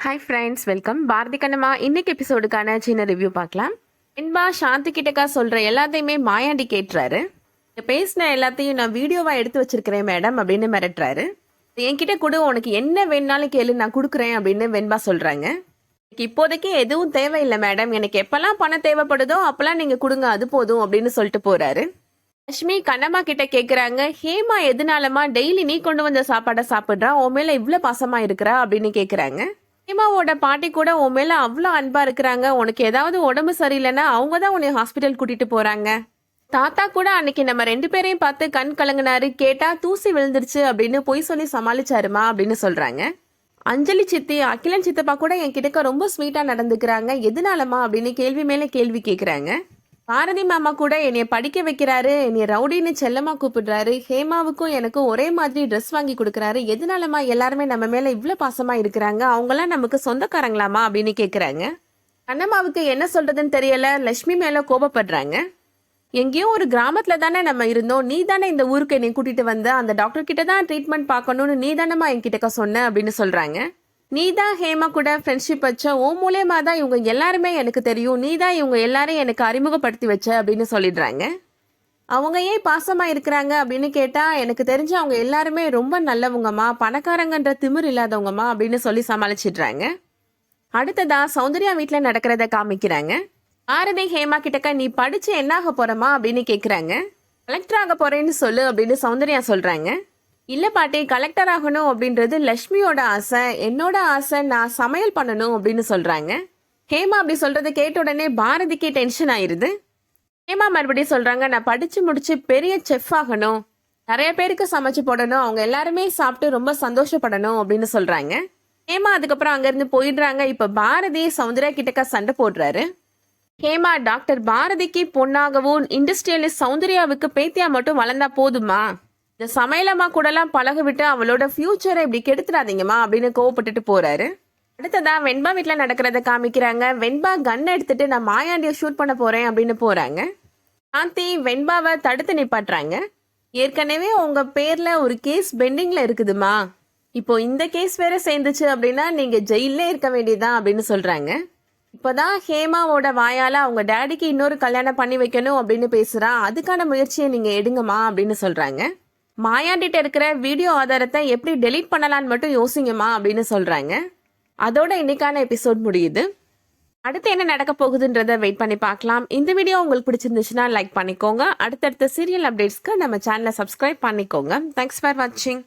Hi friends, welcome. Bharathi Kannamma இன்னைக்கு எபிசோடுக்கான சின்ன ரிவ்யூ பார்க்கலாம். வெண்பா சாந்தி கிட்டக்கா சொல்ற எல்லாத்தையுமே மாயாண்டி கேட்டுறாரு. பேசின எல்லாத்தையும் நான் வீடியோவா எடுத்து வச்சிருக்கிறேன் மேடம் அப்படின்னு மிரட்டுறாரு. என்கிட்ட கூட உனக்கு என்ன வேணுனாலும் கேளு, நான் கொடுக்குறேன் அப்படின்னு வெண்பா சொல்றாங்க. இப்போதைக்கு எதுவும் தேவையில்லை மேடம், எனக்கு எப்பெல்லாம் பணம் தேவைப்படுதோ அப்பெல்லாம் நீங்க கொடுங்க, அது போதும் அப்படின்னு சொல்லிட்டு போறாரு. லட்சுமி கண்ணம்மா கிட்ட கேக்குறாங்க, ஹேமா எதனாலமா டெய்லி நீ கொண்டு வந்த சாப்பாடை சாப்பிட்றா, உன் மேல இவ்வளவு பாசமா இருக்கிறா அப்படின்னு கேக்குறாங்க. ஹேமாவோட பாட்டி கூட உன் மேல அவ்வளோ அன்பா இருக்கிறாங்க, உனக்கு ஏதாவது உடம்பு சரியில்லைன்னா அவங்க தான் உன்னை ஹாஸ்பிட்டல் கூட்டிட்டு போறாங்க. தாத்தா கூட அன்னைக்கு நம்ம 2 பேரையும் பார்த்து கண் கலங்கினாரு, கேட்டா தூசி விழுந்துருச்சு அப்படின்னு பொய் சொல்லி சமாளிச்சாருமா அப்படின்னு சொல்றாங்க. அஞ்சலி சித்தி அகிலன் சித்தப்பா கூட என் கிட்டக்க ரொம்ப ஸ்வீட்டா நடந்துக்கிறாங்க, எதனாலமா அப்படின்னு கேள்வி மேல கேள்வி கேட்குறாங்க. பாரதி மாமா கூட என்னைய படிக்க வைக்கிறாரு, என்னைய ரவுடின்னு செல்லமா கூப்பிடுறாரு, ஹேமாவுக்கும் எனக்கும் ஒரே மாதிரி ட்ரெஸ் வாங்கி கொடுக்குறாரு, எதனாலமா எல்லாருமே நம்ம மேல இவ்வளவு பாசமா இருக்கிறாங்க, அவங்களாம் நமக்கு சொந்தக்காரங்களாமா அப்படின்னு கேக்குறாங்க. கண்ணம்மாவுக்கு என்ன சொல்றதுன்னு தெரியல, லட்சுமி மேல கோபப்படுறாங்க. எங்கேயோ ஒரு கிராமத்துல தானே நம்ம இருந்தோம், நீ தானே இந்த ஊருக்கு என்னை கூட்டிட்டு வந்த, அந்த டாக்டர் கிட்ட தான் ட்ரீட்மெண்ட் பார்க்கணும்னு நீ தானேமா என்கிட்ட சொன்ன அப்படின்னு சொல்றாங்க. நீ தான் ஹேமா கூட ஃப்ரெண்ட்ஷிப் வச்ச, ஓ மூலியமா தான் இவங்க எல்லாருமே எனக்கு தெரியும், நீ தான் இவங்க எல்லாரையும் எனக்கு அறிமுகப்படுத்தி வச்ச அப்படின்னு சொல்லிடுறாங்க. அவங்க ஏன் பாசமா இருக்கிறாங்க அப்படின்னு கேட்டா, எனக்கு தெரிஞ்சு அவங்க எல்லாருமே ரொம்ப நல்லவங்கம்மா, பணக்காரங்கன்ற திமிர் இல்லாதவங்கம்மா அப்படின்னு சொல்லி சமாளிச்சிடுறாங்க. அடுத்ததா சௌந்தர்யா வீட்டுல நடக்கிறத காமிக்கிறாங்க. பாரதி ஹேமா கிட்டக்க நீ படிச்சு என்ன ஆக போறமா அப்படின்னு கேக்குறாங்க. கலெக்டர் ஆக போறேன்னு சொல்லு அப்படின்னு சௌந்தர்யா சொல்றாங்க. இல்ல பாட்டி, கலெக்டர் ஆகணும் அப்படின்றது லட்சுமியோட ஆசை, என்னோட ஆசை நான் சமையல் பண்ணணும் அப்படின்னு சொல்றாங்க. ஹேமா அப்படி சொல்றதை கேட்ட உடனே பாரதிக்கு டென்ஷன் ஆயிருது. ஹேமா மறுபடியும் சொல்றாங்க, நான் படிச்சு முடிச்சு பெரிய செஃப் ஆகணும், நிறைய பேருக்கு சமைச்சு போடணும், அவங்க எல்லாருமே சாப்பிட்டு ரொம்ப சந்தோஷப்படணும் அப்படின்னு சொல்றாங்க. ஹேமா அதுக்கப்புறம் அங்கிருந்து போயிடுறாங்க. இப்ப பாரதி சௌந்தர்யா கிட்டக்க சண்டை போடுறாரு. ஹேமா, டாக்டர் பாரதிக்கு பொண்ணாகவும் இண்டஸ்ட்ரியலிஸ்ட் சௌந்தர்யாவுக்கு பேத்தியா மட்டும் வளர்ந்தா போதுமா, இந்த சமையலம்மா கூடலாம் பழக விட்டு அவளோட ஃபியூச்சரை இப்படி கெடுத்துடாதீங்கம்மா அப்படின்னு கோவப்பட்டுட்டு போறாரு. அடுத்ததா வெண்பா வீட்டுல நடக்கிறத காமிக்கிறாங்க. வெண்பா கன் எடுத்துட்டு நான் மாயாண்டியை ஷூட் பண்ண போறேன் அப்படின்னு போறாங்க. சாந்தி வெண்பாவை தடுத்து நிப்பாட்டுறாங்க. ஏற்கனவே உங்க பேர்ல ஒரு கேஸ் பெண்டிங்ல இருக்குதுமா, இப்போ இந்த கேஸ் வேற சேர்ந்துச்சு அப்படின்னா நீங்க ஜெயிலே இருக்க வேண்டியதான் அப்படின்னு சொல்றாங்க. இப்போதான் ஹேமாவோட வாயால அவங்க டேடிக்கு இன்னொரு கல்யாணம் பண்ணி வைக்கணும் அப்படின்னு பேசுறா, அதுக்கான முயற்சியை நீங்க எடுங்கம்மா அப்படின்னு சொல்றாங்க. மாயாண்டிட்ட இருக்கிற வீடியோ ஆதாரத்தை எப்படி டெலீட் பண்ணலான்னு மட்டும் யோசிங்கம்மா அப்படின்னு சொல்றாங்க. அதோட இன்னைக்கான எபிசோட் முடியுது. அடுத்து என்ன நடக்க போகுதுன்றத வெயிட் பண்ணி பார்க்கலாம். இந்த வீடியோ உங்களுக்கு பிடிச்சிருந்துச்சுன்னா லைக் பண்ணிக்கோங்க. அடுத்தடுத்த சீரியல் அப்டேட்ஸ்க்கு நம்ம சேனலை சப்ஸ்கிரைப் பண்ணிக்கோங்க. தேங்க்ஸ் ஃபார் வாட்சிங்.